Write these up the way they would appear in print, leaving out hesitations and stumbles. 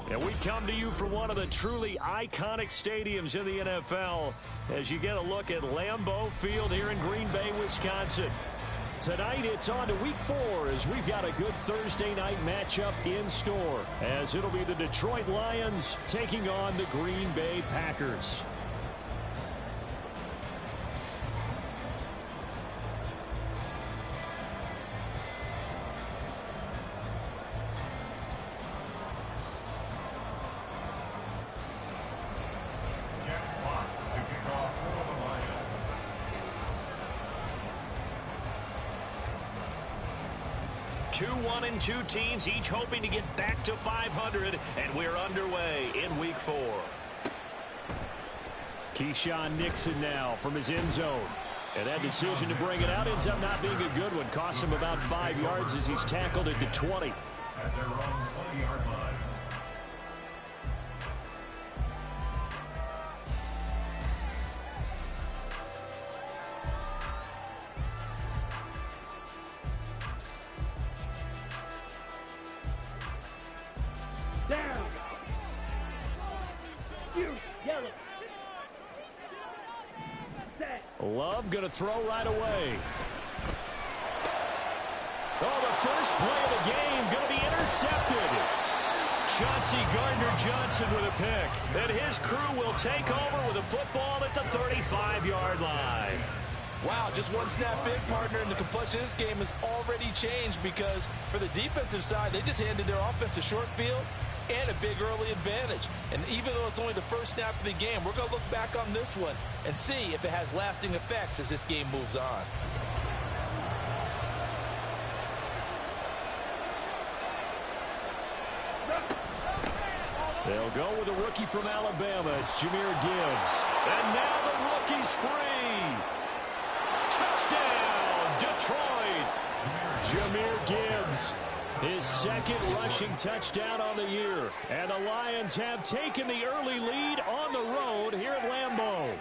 And we come to you from one of the truly iconic stadiums in the NFL as you get a look at Lambeau Field here in Green Bay, Wisconsin. Tonight it's on to Week 4 as we've got a good Thursday night matchup in store, as it'll be the Detroit Lions taking on the Green Bay Packers. Two 1-2 teams, each hoping to get back to 500, and we're underway in Week 4. Keyshawn Nixon now from his end zone. And that decision to bring it out ends up not being a good one. Cost him about 5 yards as he's tackled at the 20. At their own 20-yard line. Down. You yellow. Set. Love going to throw right away. Oh, the first play of the game going to be intercepted. Chauncey Gardner-Johnson with a pick. And his crew will take over with a football at the 35-yard line. Wow, just one snap in, partner, and the complexion of this game has already changed because for the defensive side, they just handed their offense a short field and a big early advantage. And even though it's only the first snap of the game, we're going to look back on this one and see if it has lasting effects as this game moves on. They'll go with a rookie from Alabama. It's Jahmyr Gibbs. And now the rookie's free. Touchdown, Detroit. Jahmyr Gibbs. His second rushing touchdown on the year. And the Lions have taken the early lead on the road here at Lambeau.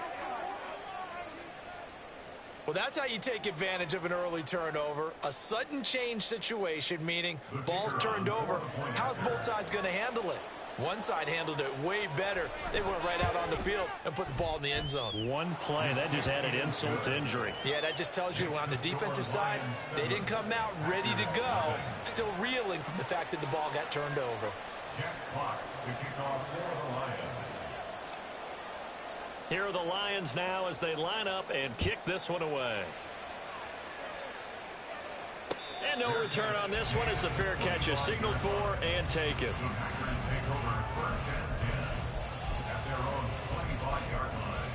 Well, that's how you take advantage of an early turnover. A sudden change situation, meaning ball's turned over. How's both sides going to handle it? One side handled it way better. They went right out on the field and put the ball in the end zone. One play, that just added insult to injury. Yeah, that just tells you on the defensive side, they didn't come out ready to go, still reeling from the fact that the ball got turned over. Jack Fox to kick off for the Lions. Here are the Lions now as they line up and kick this one away. And no return on this one as the fair catch is signaled for and taken. The Packers take over first and 10 at their own 25-yard line.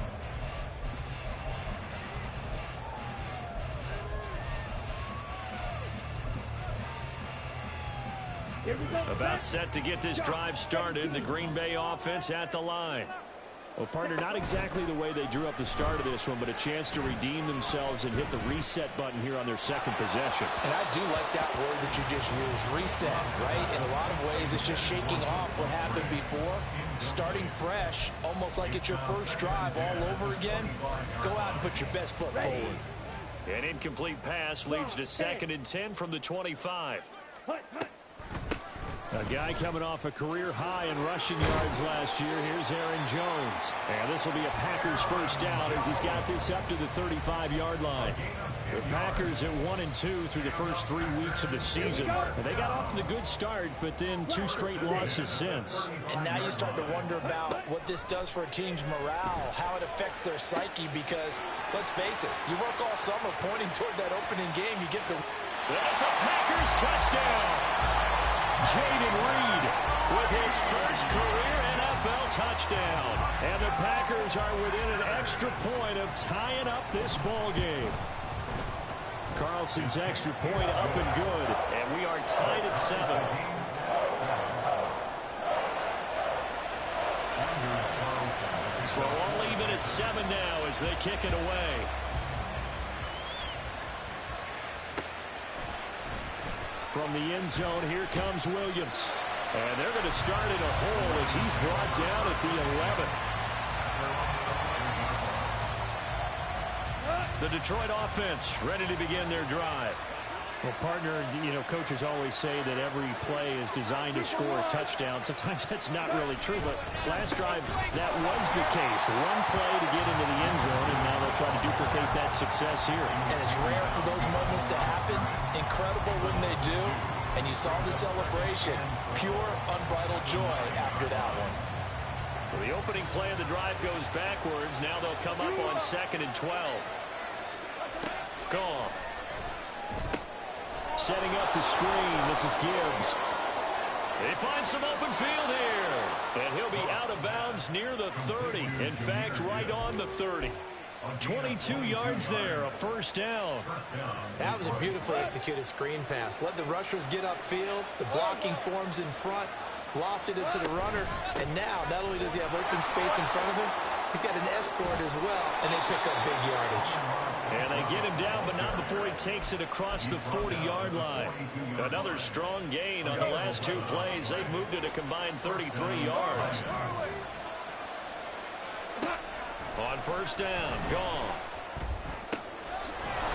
Here we go. About set to get this drive started. The Green Bay offense at the line. Well, partner, not exactly the way they drew up the start of this one, but a chance to redeem themselves and hit the reset button here on their second possession. And I do like that word that you just used, reset, right? In a lot of ways, it's just shaking off what happened before, starting fresh, almost like it's your first drive all over again. Go out and put your best foot forward. An incomplete pass leads to 2nd and 10 from the 25. A guy coming off a career high in rushing yards last year. Here's Aaron Jones. And this will be a Packers first down as he's got this up to the 35-yard line. The Packers at 1-2 through the first 3 weeks of the season. And they got off to the good start, but then 2 straight losses since. And now you start to wonder about what this does for a team's morale, how it affects their psyche, because, let's face it, you work all summer pointing toward that opening game, you get the... That's a Packers touchdown! Jaden Reed with his first career NFL touchdown. And the Packers are within an extra point of tying up this ball game. Carlson's extra point up and good. And we are tied at 7. So all even at 7 now as they kick it away. From the end zone, here comes Williams. And they're going to start in a hole as he's brought down at the 11. The Detroit offense ready to begin their drive. Well, partner, coaches always say that every play is designed to score a touchdown. Sometimes that's not really true, but last drive, that was the case. One play to get into the end zone, and now they'll try to duplicate that success here. And it's rare for those moments to happen. Incredible when they do. And you saw the celebration. Pure, unbridled joy after that one. So the opening play of the drive goes backwards. Now they'll come up on 2nd and 12. Gone. Setting up the screen. This is Gibbs. They find some open field here. And he'll be out of bounds near the 30. In fact, right on the 30. 22 yards there, a first down. That was a beautifully executed screen pass. Let the rushers get upfield. The blocking forms in front. Lofted it to the runner. And now, not only does he have open space in front of him, he's got an escort as well, and they pick up big yardage. And they get him down, but not before he takes it across the 40-yard line. Another strong gain on the last two plays. They've moved it a combined 33 yards. On first down, gone.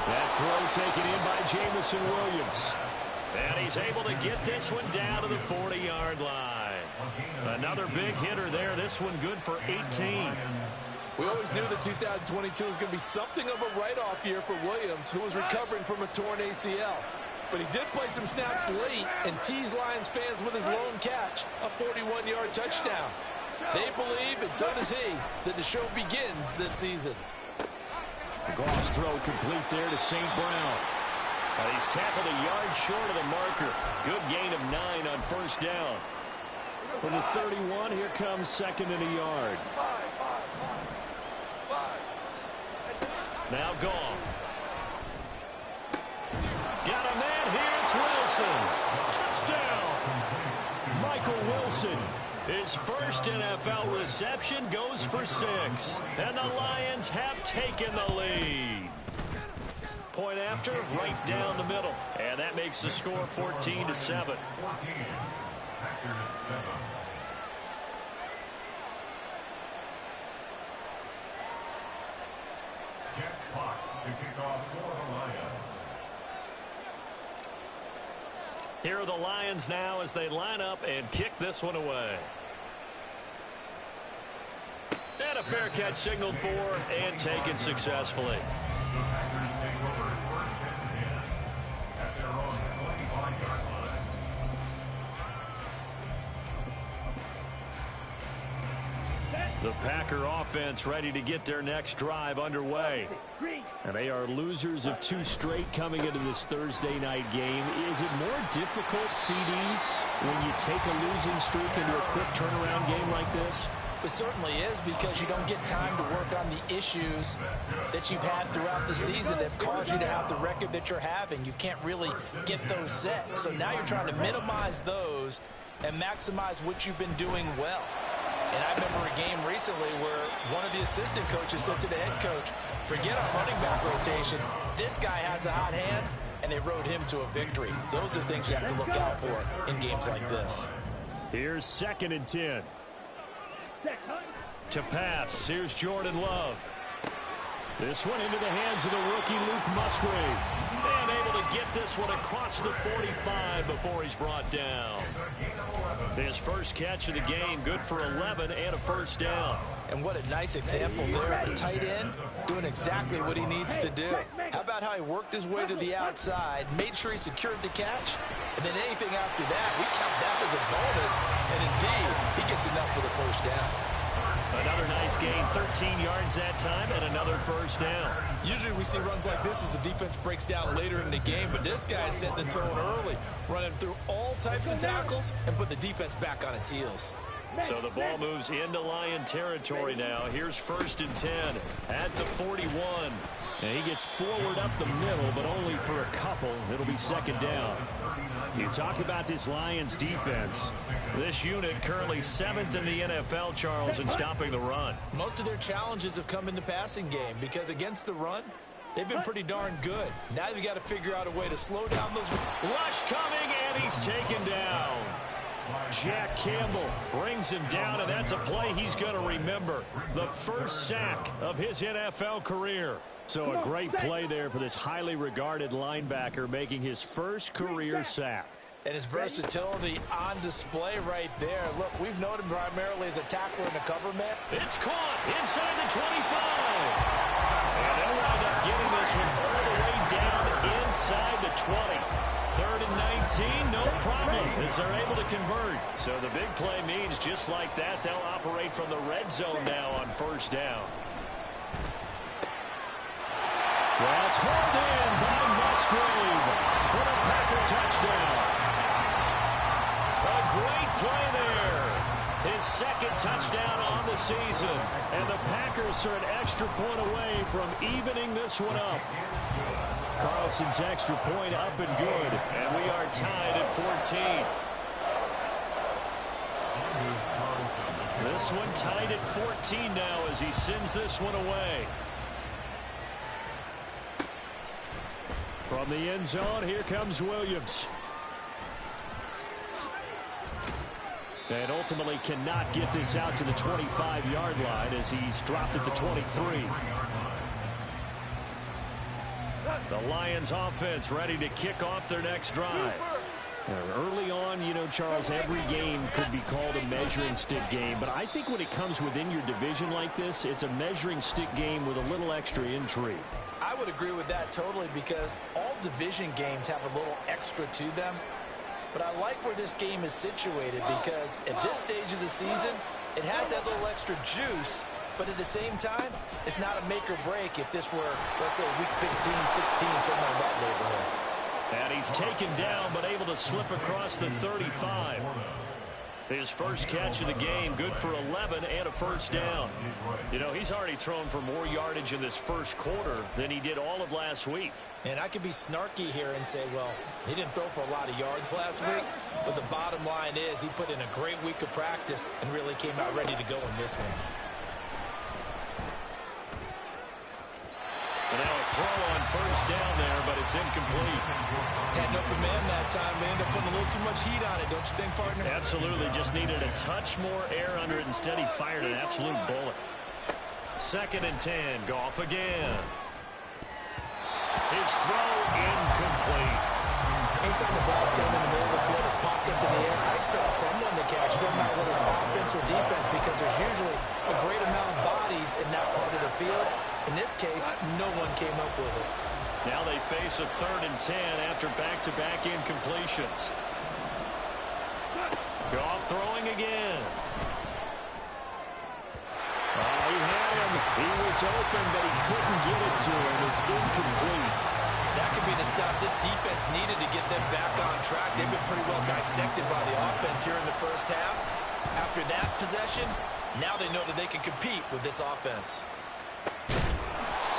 That throw taken in by Jamison Williams. And he's able to get this one down to the 40-yard line. Another big hitter there. This one good for 18. We always knew that 2022 was going to be something of a write-off year for Williams, who was recovering from a torn ACL. But he did play some snaps late and teased Lions fans with his lone catch, a 41-yard touchdown. They believe, and so does he, that the show begins this season. Goff's throw complete there to St. Brown. He's tackled a yard short of the marker. Good gain of 9 on first down. From the 31, here comes 2nd and a yard. Now Goff. Got a man here. It's Wilson. Touchdown. Michael Wilson. His first NFL reception goes for 6. And the Lions have taken the lead. Point after, right down the middle. And that makes the score 14-7. 14. Packers 7. Jeff Fox to kick off for the Lions. Here are the Lions now as they line up and kick this one away. And a fair catch signaled for and taken successfully. The Packers take over first and 10 at their own 25-yard line. The Packer offense ready to get their next drive underway. And they are losers of 2 straight coming into this Thursday night game. Is it more difficult, CD, when you take a losing streak into a quick turnaround game like this? It certainly is, because you don't get time to work on the issues that you've had throughout the season that have caused you to have the record that you're having. You can't really get those set. So now you're trying to minimize those and maximize what you've been doing well. And I remember a game recently where one of the assistant coaches said to the head coach, forget our running back rotation. This guy has a hot hand, and they rode him to a victory. Those are things you have to look out for in games like this. Here's 2nd and 10. To pass, here's Jordan Love. This one into the hands of the rookie Luke Musgrave. And able to get this one across the 45 before he's brought down. His first catch of the game, good for 11 and a first down. And what a nice example there. The tight end doing exactly what he needs to do. How about how he worked his way to the outside, made sure he secured the catch, and then anything after that, we count that as a bonus. And indeed, he gets enough for the first down. Another nice gain, 13 yards that time, and another first down. Usually we see runs like this as the defense breaks down later in the game, but this guy's setting the tone early, running through all types of tackles and put the defense back on its heels. So the ball moves into Lion territory now. Here's 1st and 10 at the 41. And he gets forward up the middle, but only for a couple. It'll be 2nd down. You talk about this Lions defense. This unit currently 7th in the NFL, Charles, in stopping the run. Most of their challenges have come in the passing game because against the run, they've been pretty darn good. Now you've got to figure out a way to slow down those. Rush coming, and he's taken down. Jack Campbell brings him down, and that's a play he's going to remember. The first sack of his NFL career. So a great play there for this highly regarded linebacker making his first career sack. And his versatility on display right there. Look, we've known him primarily as a tackler and a cover man. It's caught inside the 25. And they'll wind up getting this one all the way down inside the 20. 3rd and 19, no problem, as they're able to convert. So the big play means just like that, they'll operate from the red zone now on 1st down. That's hauled in by Musgrave for the Packer touchdown. A great play there. His 2nd touchdown on the season. And the Packers are an extra point away from evening this one up. Carlson's extra point up and good. And we are tied at 14. This one tied at 14 now as he sends this one away. From the end zone, here comes Williams. And ultimately cannot get this out to the 25-yard line as he's dropped at the 23. The Lions offense ready to kick off their next drive. Early on, you know, Charles, every game could be called a measuring stick game. But I think when it comes within your division like this, it's a measuring stick game with a little extra intrigue. I would agree with that totally because all division games have a little extra to them. But I like where this game is situated because at this stage of the season, it has that little extra juice. But at the same time, it's not a make or break if this were, let's say, week 15, 16, somewhere in that neighborhood. And he's taken down but able to slip across the 35. His first catch of the game, good for 11 and a 1st down. You know, he's already thrown for more yardage in this first quarter than he did all of last week. And I could be snarky here and say, well, he didn't throw for a lot of yards last week. But the bottom line is he put in a great week of practice and really came out ready to go in this one. And now a throw on 1st down there, but it's incomplete. Had no command that time, but ended up putting a little too much heat on it, don't you think, partner? Absolutely, just needed a touch more air under it. Instead, he fired an absolute bullet. 2nd and 10, Goff again. His throw incomplete. Anytime the ball's thrown in the middle of the field, it's popped up in the air, I expect someone to catch it, no matter whether it's offense or defense, because there's usually a great amount of bodies in that part of the field. In this case, no one came up with it. Now they face a 3rd and 10 after back-to-back incompletions. Goff throwing again. He had him. He was open, but he couldn't get it to him. It's incomplete. That could be the stop this defense needed to get them back on track. They've been pretty well dissected by the offense here in the first half. After that possession, now they know that they can compete with this offense.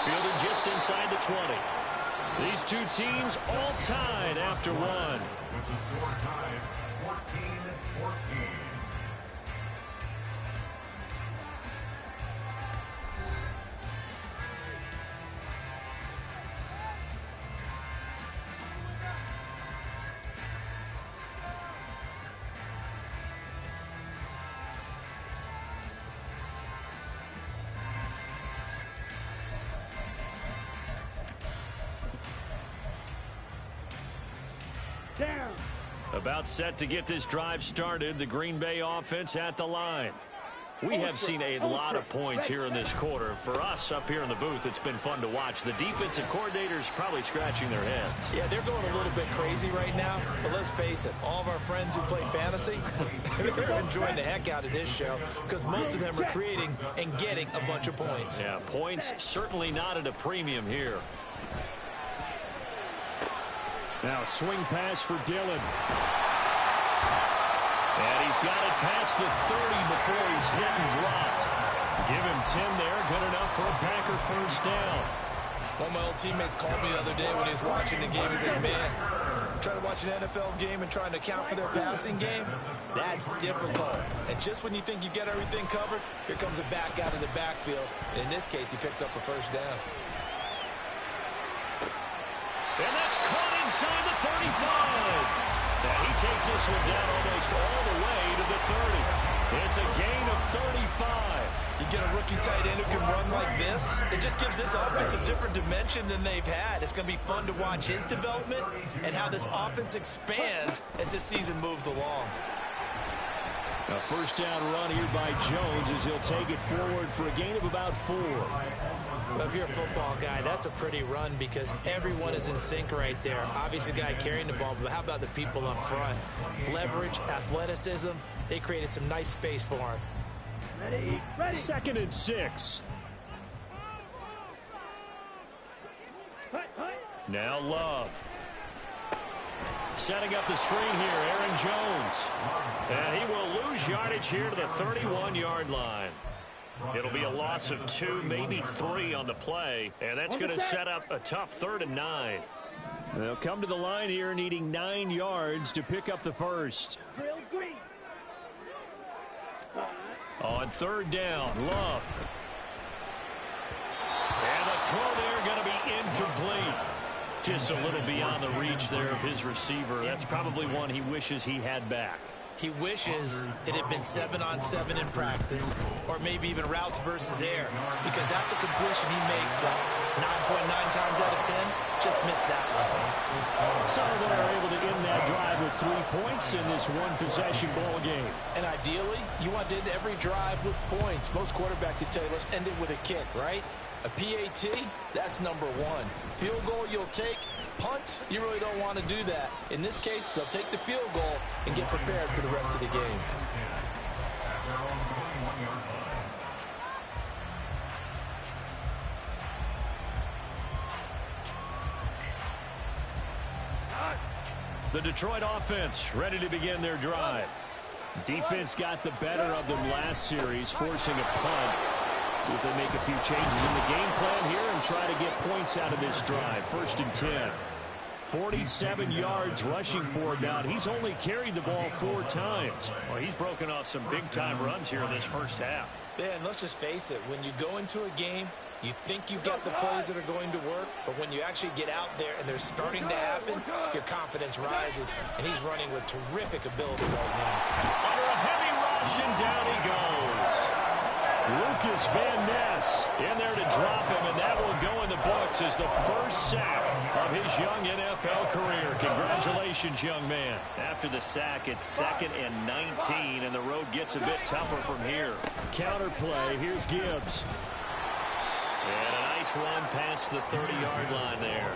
Fielded just inside the 20. These two teams all tied after one. With the score tied 14-14. Down. About set to get this drive started, the Green Bay offense at the line. We have seen a lot of points here in this quarter. For us up here in the booth, it's been fun to watch. The defensive coordinators probably scratching their heads. Yeah, they're going a little bit crazy right now, but let's face it, all of our friends who play fantasy, they're enjoying the heck out of this show because most of them are creating and getting a bunch of points. Yeah, points certainly not at a premium here. Now swing pass for Dillon. And he's got it past the 30 before he's hit and dropped. Give him 10 there. Good enough for a Packer 1st down. One of my old teammates called me the other day when he was watching the game. He said, man, trying to watch an NFL game and trying to account for their passing game, that's difficult. And just when you think you get everything covered, here comes a back out of the backfield. And in this case, he picks up a 1st down. And that's caught inside the 35. And he takes this one down almost all the way to the 30. It's a gain of 35. You get a rookie tight end who can run like this, it just gives this offense a different dimension than they've had. It's going to be fun to watch his development and how this offense expands as this season moves along. A first down run here by Jones as he'll take it forward for a gain of about 4. Well, if you're a football guy, that's a pretty run because everyone is in sync right there. Obviously, the guy carrying the ball, but how about the people up front? Leverage, athleticism, they created some nice space for him. Ready, ready. 2nd and 6. Hut, hut. Now Love. Setting up the screen here, Aaron Jones. And he will lose yardage here to the 31-yard line. It'll be a loss of 2, maybe 3 on the play. And that's going to set up a tough 3rd and 9. They'll come to the line here needing 9 yards to pick up the first. Drill green. On 3rd down, Love. And the throw there going to be incomplete. Just a little beyond the reach there of his receiver. That's probably one he wishes he had back. He wishes it had been 7-on-7 in practice, or maybe even routes versus air, because that's a completion he makes, but 9.9 times out of 10, just missed that one. So they're able to end that drive with 3 points in this one-possession ball game. And ideally, you want to end every drive with points. Most quarterbacks would tell you, let's end it with a kick, right? A PAT, that's number 1. Field goal you'll take. Punts, you really don't want to do that. In this case, they'll take the field goal and get prepared for the rest of the game. The Detroit offense ready to begin their drive. Defense got the better of them last series, forcing a punt. See if they make a few changes in the game plan here and try to get points out of this drive. 1st and 10. 47 yards rushing for it now. He's only carried the ball 4 times. Well, he's broken off some big-time runs here in this first half. Yeah, and let's just face it. When you go into a game, you think you've got the plays that are going to work, but when you actually get out there and they're starting to happen, your confidence rises, and he's running with terrific ability right now. Under a heavy rush, and down he goes. Lucas Van Ness in there to drop him, and that will go in the books as the first sack of his young NFL career. Congratulations, young man. After the sack, it's 2nd and 19, and the road gets a bit tougher from here. Counter play, here's Gibbs. And a nice run past the 30-yard line there.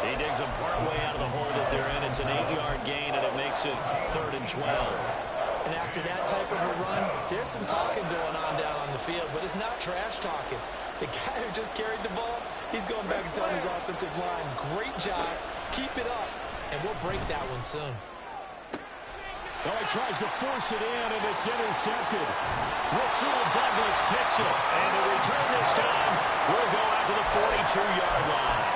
He digs them partway out of the hole that they're in. It's an 8-yard gain, and it makes it 3rd and 12. And after that type of a run, there's some talking going on down on the field, but it's not trash talking. The guy who just carried the ball, he's going back and telling his offensive line, great job, keep it up, and we'll break that one soon. Well, he tries to force it in, and it's intercepted. Rasul Douglas picks it, and the return this time will go out to the 42-yard line.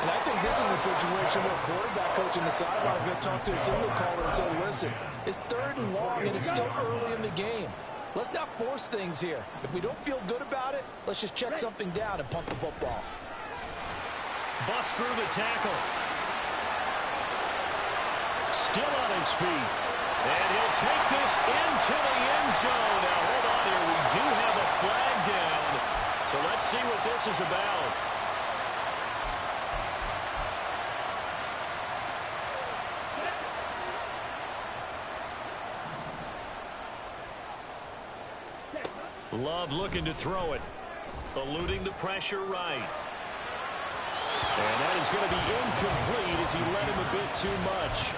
And I think this is a situation where quarterback coach in the sideline is going to talk to a signal caller and say, listen, it's 3rd and long, and it's still early in the game. Let's not force things here. If we don't feel good about it, let's just check something down and punt the football. Bust through the tackle. Still on his feet. And he'll take this into the end zone. Now, hold on here. We do have a flag down. So let's see what this is about. Love looking to throw it. Eluding the pressure right. And that is going to be incomplete as he let him a bit too much.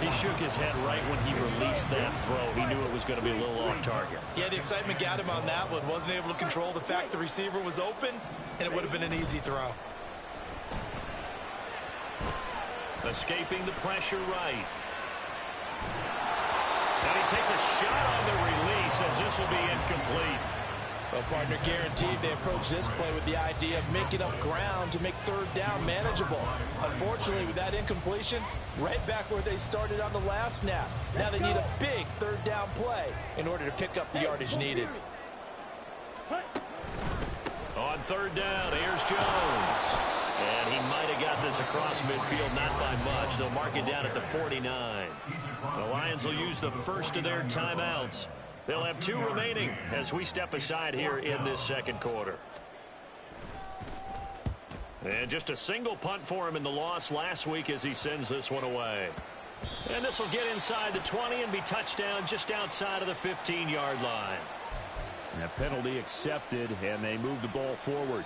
He shook his head right when he released that throw. He knew it was going to be a little off target. Yeah, the excitement got him on that one. Wasn't able to control the fact the receiver was open, and it would have been an easy throw. Escaping the pressure right. And he takes a shot on the release as this will be incomplete. Well, partner, guaranteed they approach this play with the idea of making up ground to make 3rd down manageable. Unfortunately, with that incompletion, right back where they started on the last snap. Now they need a big 3rd down play in order to pick up the yardage needed. On 3rd down, here's Jones. And he might have got this across midfield, not by much. They'll mark it down at the 49. The Lions will use the first of their timeouts. They'll have 2 remaining as we step aside here in this second quarter. And just a single punt for him in the loss last week as he sends this one away. And this will get inside the 20 and be touchdown just outside of the 15-yard line. And a penalty accepted, and they move the ball forward.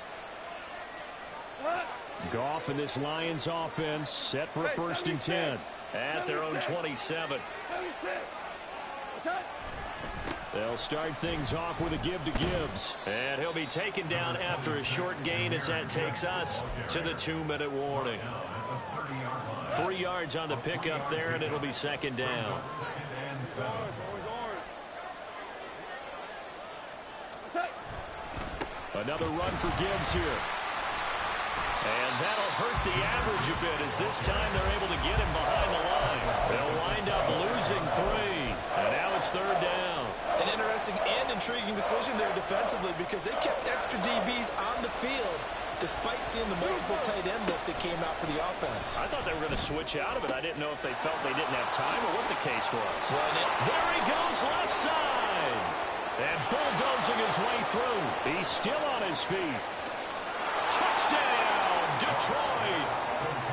Goff and this Lions offense set for a 1st and 10. At their own 27. They'll start things off with a give to Gibbs. And he'll be taken down after a short gain as that takes us to the 2-minute warning. 3 yards on the pickup there, and it'll be 2nd down. Another run for Gibbs here. And that'll hurt the average a bit as this time they're able to get him behind the line. They'll wind up losing 3. And now it's 3rd down. An interesting and intriguing decision there defensively because they kept extra DBs on the field despite seeing the multiple tight end look that came out for the offense. I thought they were going to switch out of it. I didn't know if they felt they didn't have time or what the case was. There he goes left side. And bulldozing his way through. He's still on his feet. Touchdown, Detroit.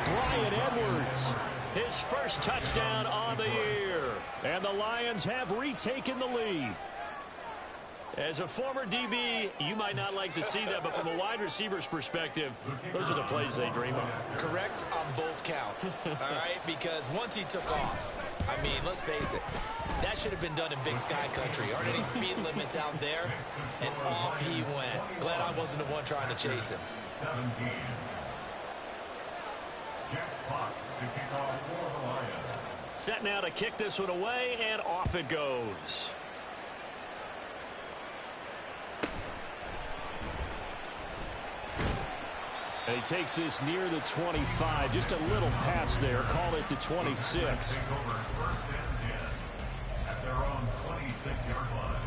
Bryan Edwards. His first touchdown on the year. And the Lions have retaken the lead. As a former DB, you might not like to see that, but from a wide receiver's perspective, those are the plays they dream of. Correct on both counts, all right? Because once he took off, I mean, let's face it, that should have been done in Big Sky Country. Aren't any speed limits out there? And off he went. Glad I wasn't the one trying to chase him. 17. Jack Fox to kick off for the Lions. Set now to kick this one away, and off it goes. And he takes this near the 25. Just a little pass there. Call it the 26. Take over 1st and 10 at their own 26-yard line.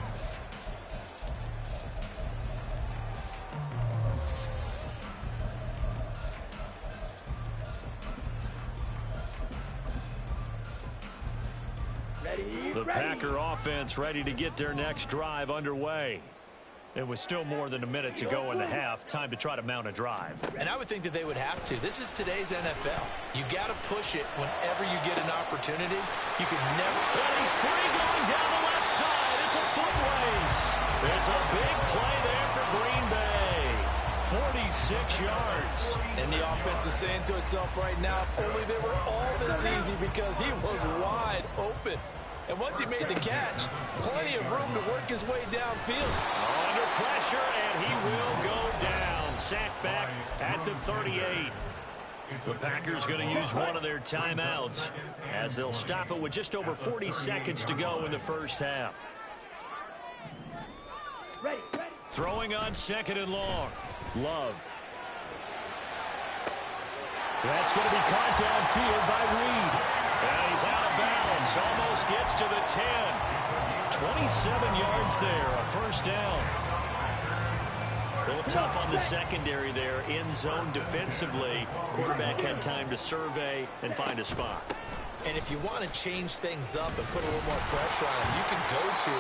The Packer offense ready to get their next drive underway. It was still more than a minute to go in the half. Time to try to mount a drive. And I would think that they would have to. This is today's NFL. You got to push it whenever you get an opportunity. You can never. And he's free going down the left side. It's a foot race. It's a big play there for Green Bay. 46 yards. And the offense is saying to itself right now, if only they were all this easy because he was wide open. And once he made the catch, plenty of room to work his way downfield. Under pressure, and he will go down. Sacked back at the 38. The Packers going to use one of their timeouts as they'll stop it with just over 40 seconds to go in the first half. Throwing on 2nd and long. Love. That's going to be caught downfield by Reed. And he's out of bounds. Almost gets to the 10. 27 yards there. A 1st down. A little tough on the secondary there. In zone defensively. Quarterback had time to survey and find a spot. And if you want to change things up and put a little more pressure on him, you can go to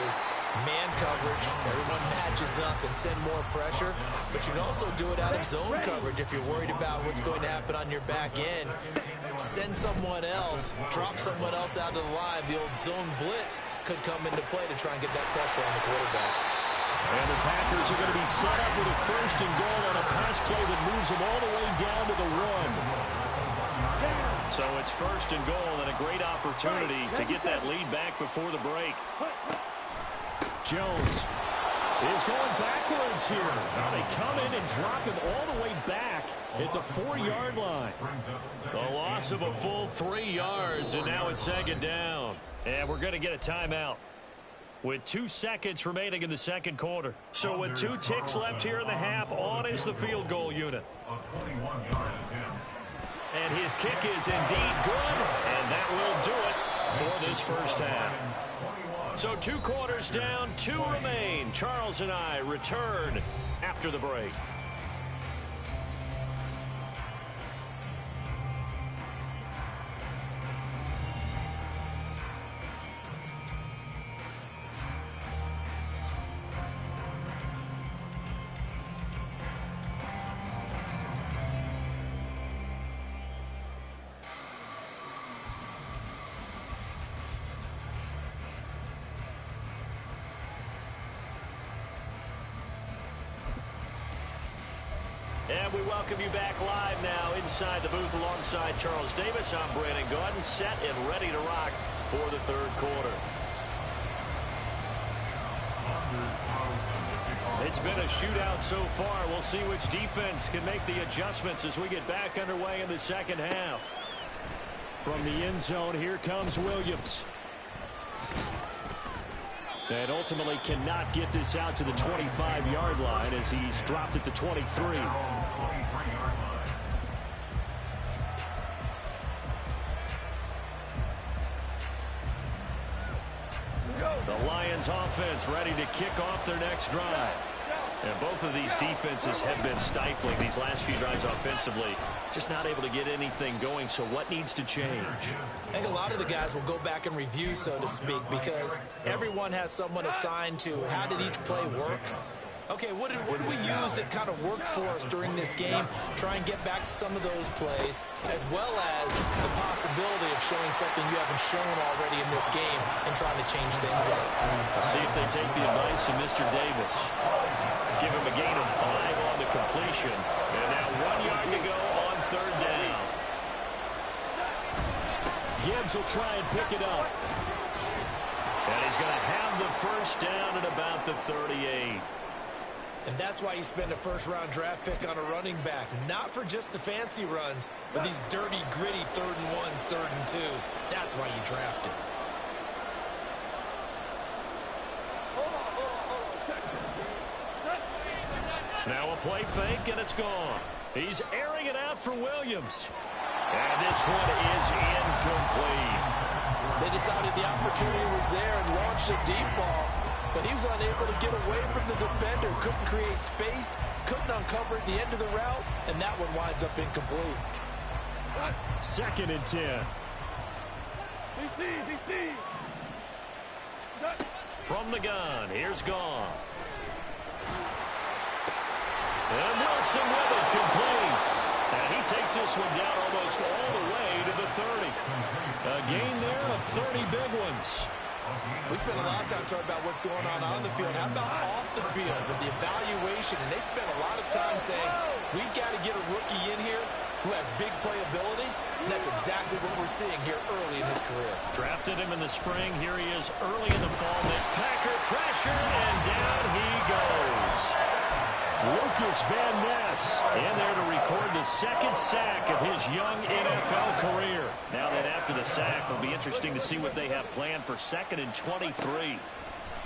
man coverage. Everyone matches up and send more pressure. But you can also do it out of zone coverage if you're worried about what's going to happen on your back end. Send someone else, drop someone else out of the line. The old zone blitz could come into play to try and get that pressure on the quarterback. And the Packers are going to be set up with a 1st and goal on a pass play that moves them all the way down to the 1. So it's 1st and goal and a great opportunity to get that lead back before the break. Jones is going backwards here. Now they come in and drop him all the way back at the 4-yard line. The loss of a full 3 yards, and now it's 2nd down. And we're going to get a timeout with 2 seconds remaining in the second quarter. So with 2 ticks left here in the half, on is the field goal unit. And his kick is indeed good, and that will do it for this first half. So 2 quarters down, 2 remain. Charles and I return after the break. And we welcome you back live now inside the booth alongside Charles Davis. I'm Brandon Gaudin, set and ready to rock for the third quarter. It's been a shootout so far. We'll see which defense can make the adjustments as we get back underway in the second half. From the end zone, here comes Williams. And ultimately cannot get this out to the 25-yard line as he's dropped at the 23. The Lions offense ready to kick off their next drive. And both of these defenses have been stifling these last few drives offensively. Just not able to get anything going, so what needs to change? I think a lot of the guys will go back and review, so to speak, because everyone has someone assigned to how did each play work. Okay, what did we use that kind of worked for us during this game? Try and get back to some of those plays, as well as the possibility of showing something you haven't shown already in this game and trying to change things up. Let's see if they take the advice of Mr. Davis. Give him a gain of 5 on the completion. And now 1 yard to go on third down. Gibbs will try and pick it up. And he's going to have the first down at about the 38. And that's why you spend a first-round draft pick on a running back. Not for just the fancy runs, but these dirty, gritty 3rd and 1s, 3rd and 2s. That's why you draft him. Now a play fake, and it's gone. He's airing it out for Williams. And this one is incomplete. They decided the opportunity was there and launched a deep ball, but he was unable to get away from the defender, couldn't create space, couldn't uncover at the end of the route, and that one winds up incomplete. 2nd and 10. From the gun, here's Goff. And Wilson with it, complete. And he takes this one down almost all the way to the 30. A gain there of 30 big ones. We spent a lot of time talking about what's going on the field. How about off the field with the evaluation? And they spent a lot of time saying, we've got to get a rookie in here who has big playability. And that's exactly what we're seeing here early in his career. Drafted him in the spring. Here he is early in the fall. Packer pressure, and down he goes. Lucas Van Ness in there to record the 2nd sack of his young NFL career. Now that after the sack, it'll be interesting to see what they have planned for 2nd and 23.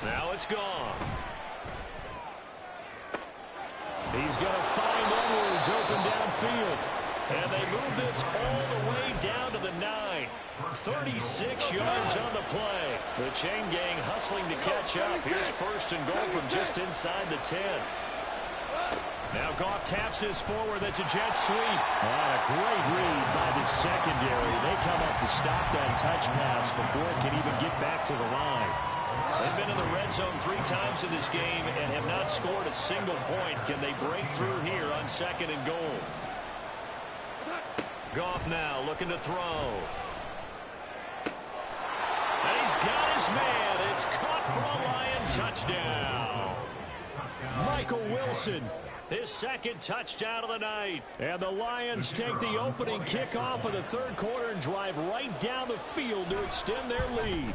Now it's gone. He's going to find Edwards open downfield. And they move this all the way down to the 9. 36 yards on the play. The chain gang hustling to catch up. Here's 1st and goal from just inside the 10. Now Goff taps this forward. That's a jet sweep. A great read by the secondary. They come up to stop that touch pass before it can even get back to the line. They've been in the red zone 3 times in this game and have not scored a single point. Can they break through here on 2nd and goal? Goff now looking to throw. And he's got his man. It's caught for a Lion touchdown. Michael Wilson, his 2nd touchdown of the night. And the Lions take the opening kickoff of the 3rd quarter and drive right down the field to extend their lead.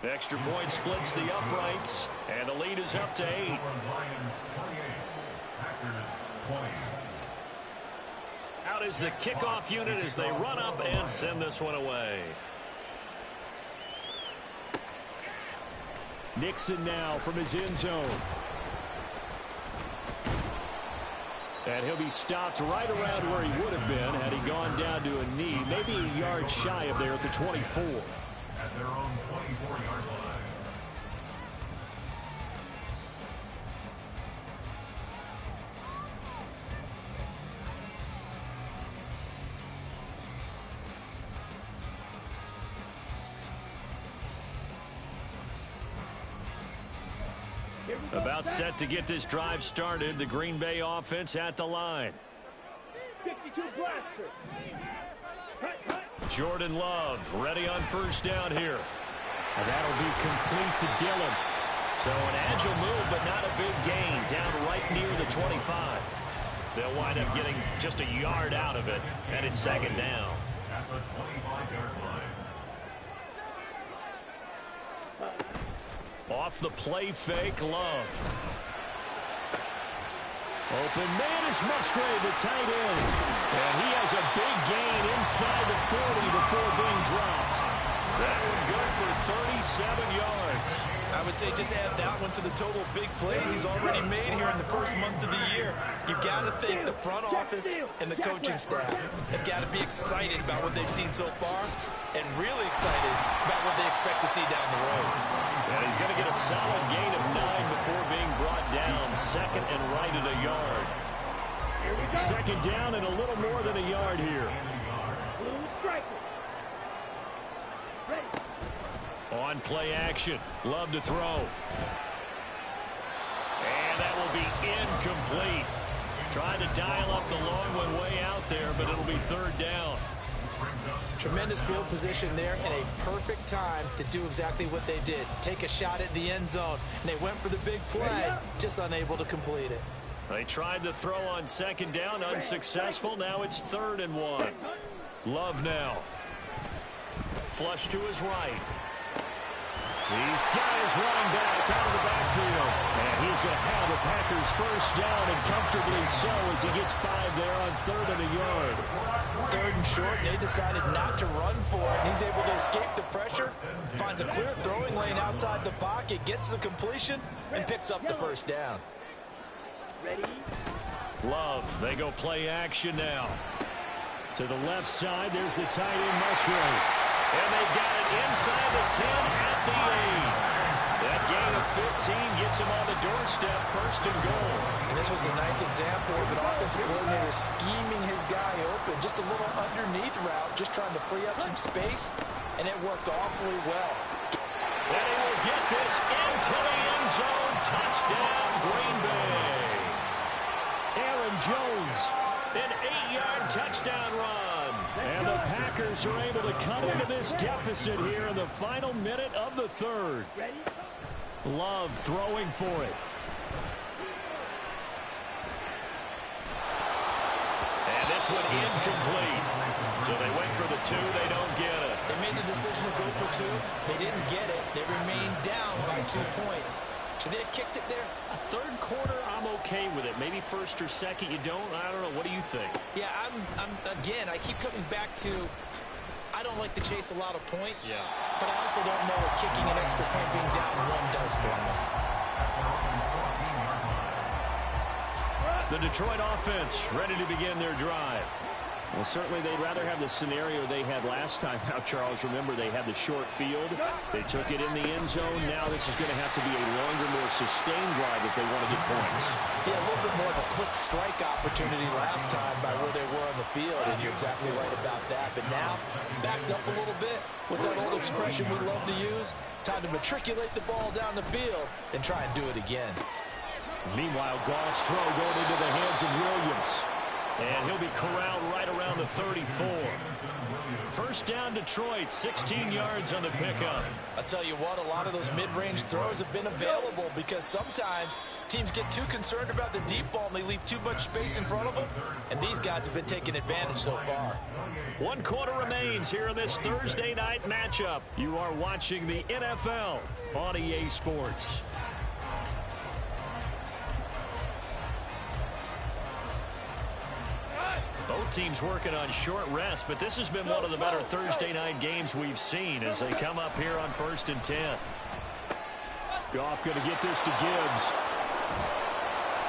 Extra point splits the uprights, and the lead is up to 8. Out is the kickoff unit as they run up and send this one away. Nixon now from his end zone. And he'll be stopped right around where he would have been had he gone down to a knee, maybe a yard shy of there at the 24. At their own 24-yard line. About set to get this drive started. The Green Bay offense at the line. 52 blaster. Jordan Love ready on 1st down here. And that'll be complete to Dillon. So an agile move, but not a big gain. Down right near the 25. They'll wind up getting just a yard out of it, and it's second down. At the 25-yard line. Off the play fake, Love. Open man is Musgrave, the tight end. And he has a big gain inside the 40 before being dropped. That one good for 37 yards. I would say just add that one to the total big plays he's already made here in the first month of the year. You've got to think the front office and the coaching staff have got to be excited about what they've seen so far and really excited about what they expect to see down the road. And he's going to get a solid gain of 9 before being brought down. Second and right at a yard. Second down and a little more than a yard here. On play action. Love to throw. And that will be incomplete. Trying to dial up the long one way out there, but it'll be third down. Tremendous field position there and a perfect time to do exactly what they did. Take a shot at the end zone. And they went for the big play, just unable to complete it. They tried to throw on second down, unsuccessful. Now it's 3rd and 1. Love now. Flush to his right. He's got his running back out of the backfield. And he's going to have the Packers first down, and comfortably so as he gets 5 there on 3rd and a yard. 3rd and short, they decided not to run for it. And he's able to escape the pressure, finds a clear throwing lane outside the pocket, gets the completion, and picks up the first down. Love, they go play action now. To the left side, there's the tight end Musgrave. And they've got it inside the 10 at the 8. That gain of 15 gets him on the doorstep, 1st and goal. And this was a nice example of an offensive coordinator scheming his guy open. Just a little underneath route, just trying to free up some space, and it worked awfully well. And he will get this into the end zone. Touchdown, Green Bay. Aaron Jones, an 8-yard touchdown run. And the Packers are able to cut into this deficit here in the final minute of the 3rd. Love throwing for it. And this one incomplete. So they went for the 2. They don't get it. They made the decision to go for 2. They didn't get it. They remained down by 2 points. Should they have kicked it there? A 3rd quarter, I'm okay with it. Maybe 1st or 2nd, you don't. I don't know. What do you think? Yeah, again, I keep coming back to I don't like to chase a lot of points, but I also don't know what kicking an extra point being down 1 does for me. The Detroit offense ready to begin their drive. Well, certainly they'd rather have the scenario they had last time. Now, Charles, remember they had the short field. They took it in the end zone. Now this is going to have to be a longer, more sustained drive if they want to get points. Yeah, a little bit more of a quick strike opportunity last time by where they were on the field, and you're exactly right about that. But now, backed up a little bit. What's that old expression we love to use? Time to matriculate the ball down the field and try and do it again. Meanwhile, Goff's throw going into the hands of Williams. And he'll be corralled right around the 34. First down, Detroit, 16 yards on the pickup. I'll tell you what, a lot of those mid-range throws have been available because sometimes teams get too concerned about the deep ball and they leave too much space in front of them. And these guys have been taking advantage so far. 1 quarter remains here in this Thursday night matchup. You are watching the NFL on EA Sports. Both teams working on short rest, but this has been one of the better Thursday night games we've seen as they come up here on 1st and 10. Goff going to get this to Gibbs.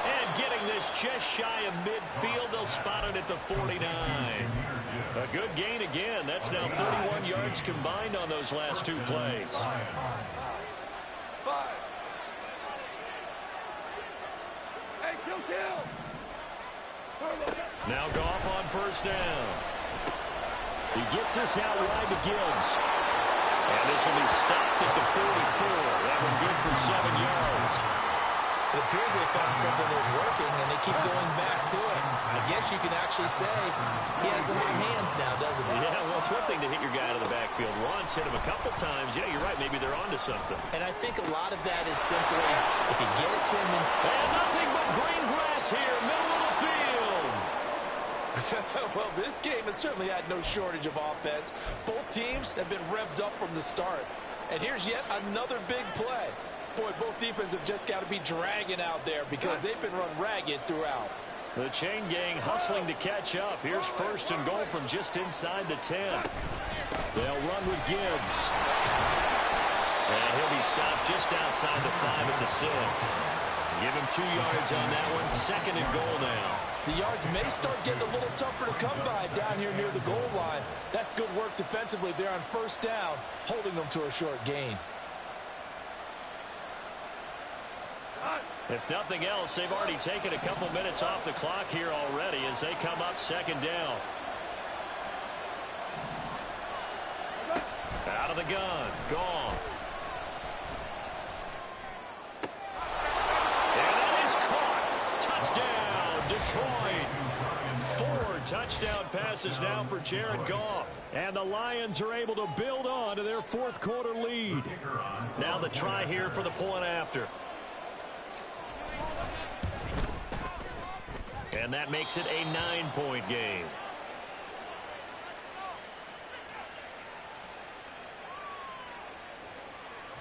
And getting this just shy of midfield, they'll spot it at the 49. A good gain again. That's now 31 yards combined on those last 2 plays. Now Goff on first down. He gets this out wide to Gibbs. And this will be stopped at the 44. That one good for 7 yards. It appears they found something that's working, and they keep going back to it. I guess you can actually say he has the hot hands now, doesn't he? Yeah, well, it's one thing to hit your guy out of the backfield once, hit him a couple times. Yeah, you're right. Maybe they're onto something. And I think a lot of that is simply if you get it to him. And nothing but green grass here, middle of the field. Well, this game has certainly had no shortage of offense. Both teams have been revved up from the start. And here's yet another big play. Boy, both defenses have just got to be dragging out there because they've been run ragged throughout. The chain gang hustling to catch up. Here's first and goal from just inside the 10. They'll run with Gibbs. And he'll be stopped just outside the 5 at the 6. Give him 2 yards on that one. Second and goal now. The yards may start getting a little tougher to come by down here near the goal line. That's good work defensively there on first down, holding them to a short gain. If nothing else, they've already taken a couple minutes off the clock here already as they come up second down. Out of the gun. Goff. And that is caught. Touchdown, Detroit. 4 touchdown passes now for Jared Goff. And the Lions are able to build on to their fourth quarter lead. Now the try here for the point after. And that makes it a 9-point game.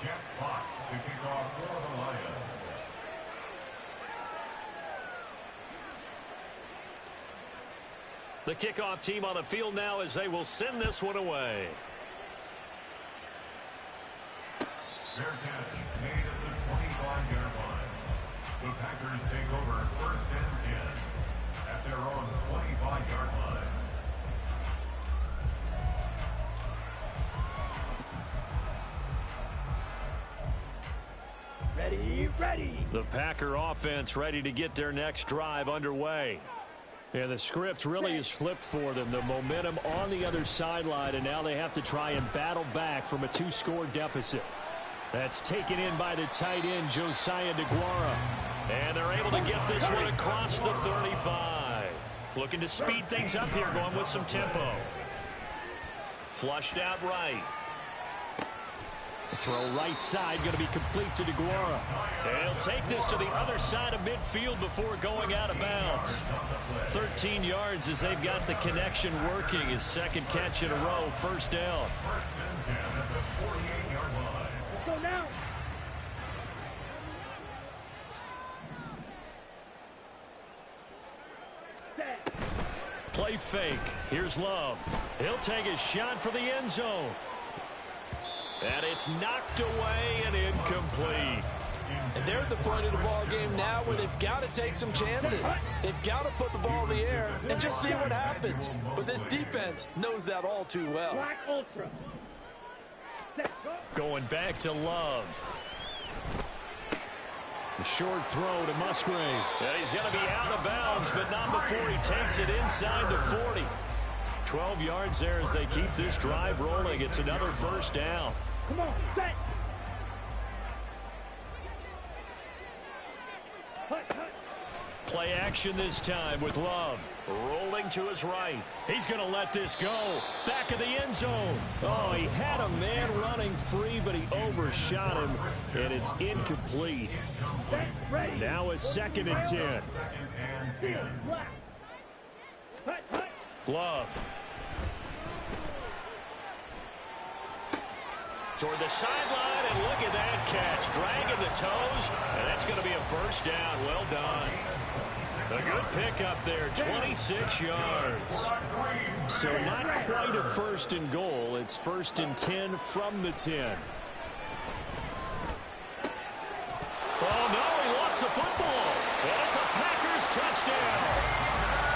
Jeff Fox to kick off for the Lions. The kickoff team on the field now as they will send this one away. Fair catch made at the 25-yard line. The Packers take over first and 10 at their own 25-yard line. Ready. The Packer offense ready to get their next drive underway. And the script really is flipped for them. The momentum on the other sideline, and now they have to try and battle back from a 2-score deficit. That's taken in by the tight end, Josiah DeGuara. And they're able to get this one across the 35. Looking to speed things up here, going with some tempo. Flushed out right. The throw right side going to be complete to DeGuara. And he'll take this to the other side of midfield before going out of bounds. 13 yards as they've got the connection working. His second catch in a row, first down. First and 10 at the 48-yard line. Let's go now. Set. Play fake. Here's Love. He'll take a shot for the end zone. And it's knocked away and incomplete. And they're at the point of the ball game now where they've got to take some chances. They've got to put the ball in the air and just see what happens. But this defense knows that all too well. Black Ultra. Set. Go. Going back to Love. A short throw to Musgrave. And he's going to be out of bounds, but not before he takes it inside the 40. 12 yards there as they keep this drive rolling. It's another first down. Come on, set. Play action this time with Love. Rolling to his right. He's going to let this go. Back of the end zone. Oh, he had a man running free, but he overshot him, and it's incomplete. Set. Ready. Now a second and 10. Black. Hut. Love. Toward the sideline, and look at that catch. Dragging the toes, and that's going to be a first down. Well done. A good pickup there, 26 yards. So not quite a first and goal. It's first and 10 from the 10. Oh, no, he lost the football. And it's a Packers touchdown.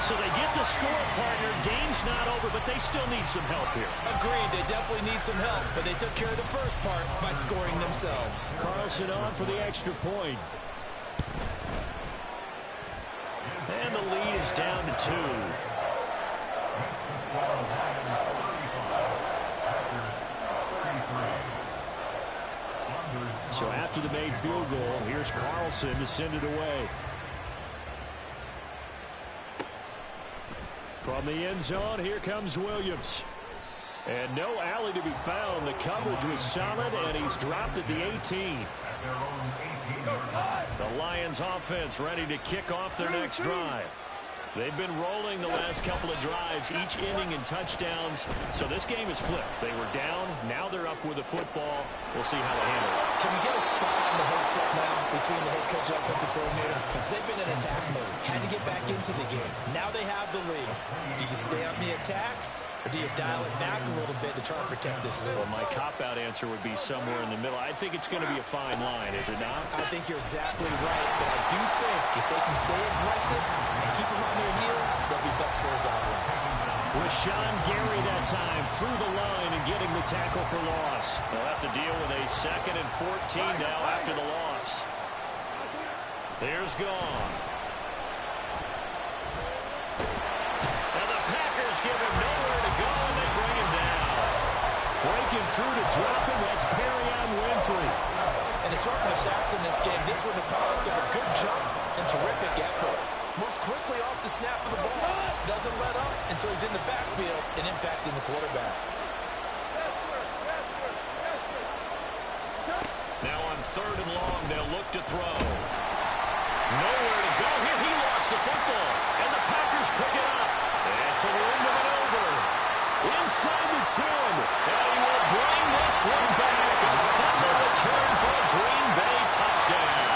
So they get the score, partner. Game's not over, but they still need some help here. Agreed, they definitely need some help, but they took care of the first part by scoring themselves. Carlson on for the extra point. And the lead is down to 2. So after the made field goal, here's Carlson to send it away. From the end zone, here comes Williams. And no alley to be found. The coverage was solid, and he's dropped at the 18. The Lions offense ready to kick off their next drive. They've been rolling the last couple of drives, each inning in touchdowns. So this game is flipped. They were down. Now they're up with the football. We'll see how they handle it. Can we get a spot on the headset now between the head coach and offensive coordinator? Because they've been in attack mode. Had to get back into the game. Now they have the lead. Do you stay on the attack? Or do you dial it back a little bit to try and protect this lead? Well, my cop-out answer would be somewhere in the middle. I think it's going to be a fine line, is it not? I think you're exactly right, but I do think if they can stay aggressive and keep them on their heels, they'll be best served that way. With Sean Gary that time through the line and getting the tackle for loss. They'll have to deal with a 2nd and 14 now after the loss. Here's gone. And the Packers give him nowhere to go, and they bring him down. Breaking through to drop him, that's Perrion Winfrey. And the sharpness of sacks in this game, this was a product of a good jump and terrific effort. Moves quickly off the snap of the ball. Doesn't let up until he's in the backfield and impacting the quarterback. Now on 3rd and long, they'll look to throw. Nowhere to go here. He lost the football, and the Packers pick it up. It's a window and over. Inside the 10, and he will bring this one back. A fumble return for a Green Bay touchdown.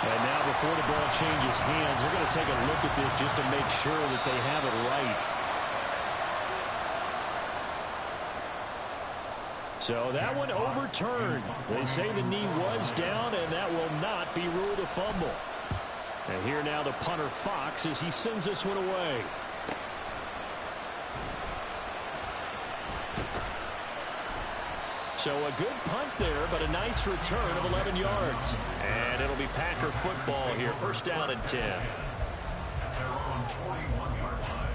And now before the ball changes hands, they're going to take a look at this just to make sure that they have it right. So that one overturned. They say the knee was down, and that will not be ruled a fumble. And here now the punter Fox as he sends this one away. So a good punt there, but a nice return of 11 yards. And it'll be Packer football here. 1st down and 10. At their own 41-yard line.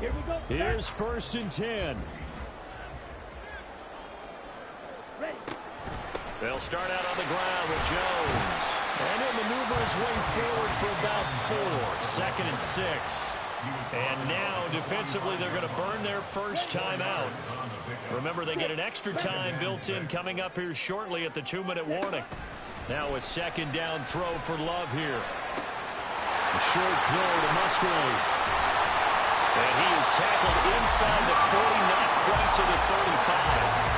Here we go. Here's 1st and 10. Ready. They'll start out on the ground with Jones. And he'll maneuver his way forward for about 4. 2nd and 6. And now, defensively, they're going to burn their first time out. Remember, they get an extra time built in coming up here shortly at the 2-minute warning. Now a 2nd down throw for Love here. A short throw to Musgrave. And he is tackled inside the 40, not quite to the 35.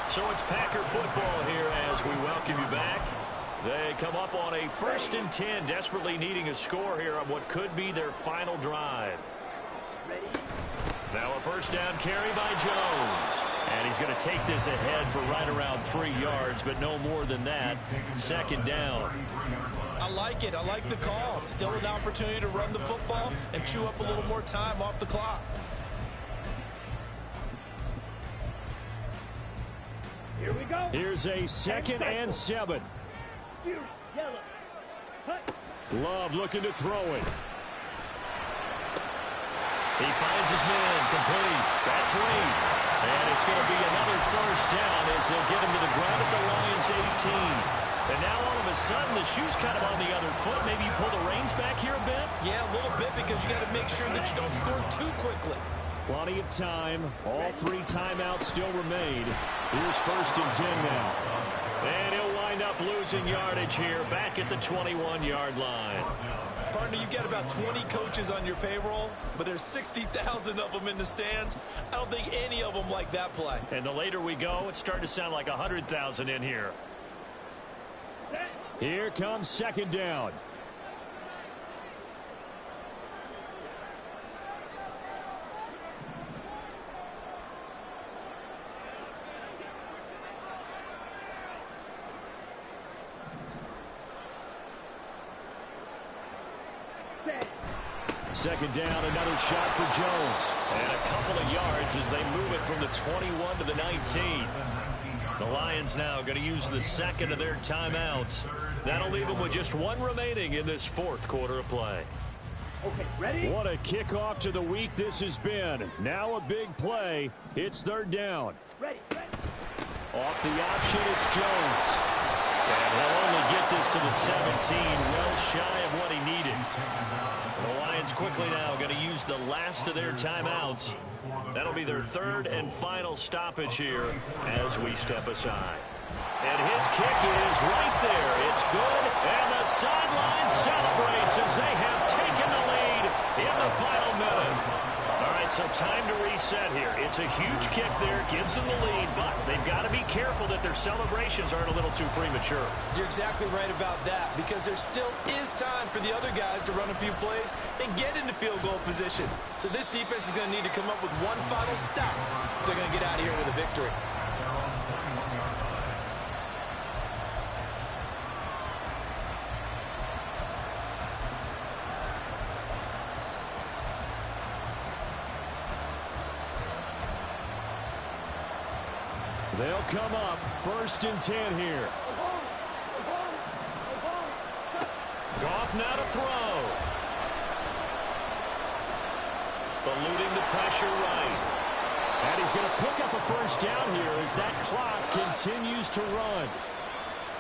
So it's Packer football here as we welcome you back. They come up on a 1st and 10, desperately needing a score here on what could be their final drive. Now a 1st down carry by Jones. And he's going to take this ahead for right around 3 yards, but no more than that. 2nd down. I like it. I like the call. Still an opportunity to run the football and chew up a little more time off the clock. Here we go. Here's a 2nd and 7. Yellow. Hut. Love looking to throw it. He finds his man complete. That's Reed. And it's going to be another 1st down as they'll get him to the ground at the Lions 18. And now all of a sudden the shoe's kind of on the other foot. Maybe you pull the reins back here a bit? Yeah, a little bit because you got to make sure that you don't score too quickly. Plenty of time. All 3 timeouts still remain. Here's 1st and 10 now. And he'll wind up losing yardage here back at the 21-yard line. Partner, you've got about 20 coaches on your payroll, but there's 60,000 of them in the stands. I don't think any of them like that play. And the later we go, it's starting to sound like 100,000 in here. Here comes 2nd down. Second down, another shot for Jones. And a couple of yards as they move it from the 21 to the 19. The Lions now going to use the 2nd of their timeouts. That'll leave them with just 1 remaining in this 4th quarter of play. Okay, ready? What a kickoff to the week this has been. Now a big play. It's 3rd down. Ready. Off the option, it's Jones. And he'll only get this to the 17, well shy of what he needed. The Lions quickly now going to use the last of their timeouts. That'll be their third and final stoppage here as we step aside. And his kick is right there. It's good, and the sideline celebrates as they have taken the lead in the final minute. All right, so time to reset here. It's a huge kick there, gives them the lead, but they've got to be careful that their celebrations aren't a little too premature. You're exactly right about that, because there still is time for the other guys to run a few plays and get into field goal position. So this defense is going to need to come up with one final stop if they're going to get out of here with a victory. They'll come up 1st and 10 here. Goff now to throw. Eluding the pressure right. And he's going to pick up a first down here as that clock continues to run.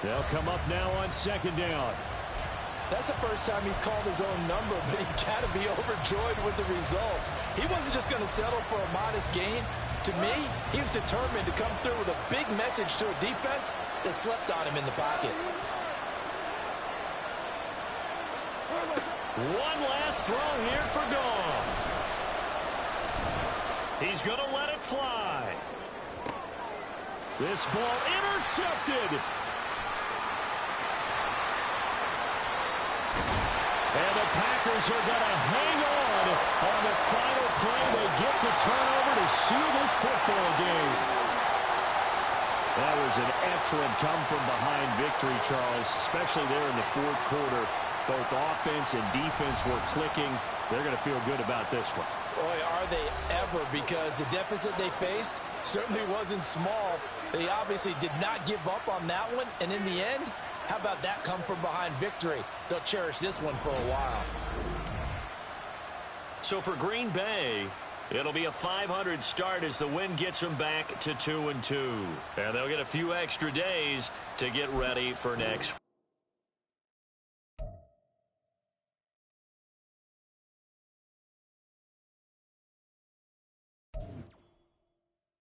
They'll come up now on 2nd down. That's the first time he's called his own number, but he's got to be overjoyed with the results. He wasn't just going to settle for a modest gain. To me, he was determined to come through with a big message to a defense that slept on him in the pocket. One last throw here for Goff. He's going to let it fly. This ball intercepted. And the Packers are going to hang on the final play. They get the turnover to seal this football game. That was an excellent come-from-behind victory, Charles, especially there in the 4th quarter. Both offense and defense were clicking. They're going to feel good about this one. Boy, are they ever, because the deficit they faced certainly wasn't small. They obviously did not give up on that one, and in the end, how about that come-from-behind victory? They'll cherish this one for a while. So for Green Bay, it'll be a .500 start as the win gets them back to 2-2. And they'll get a few extra days to get ready for next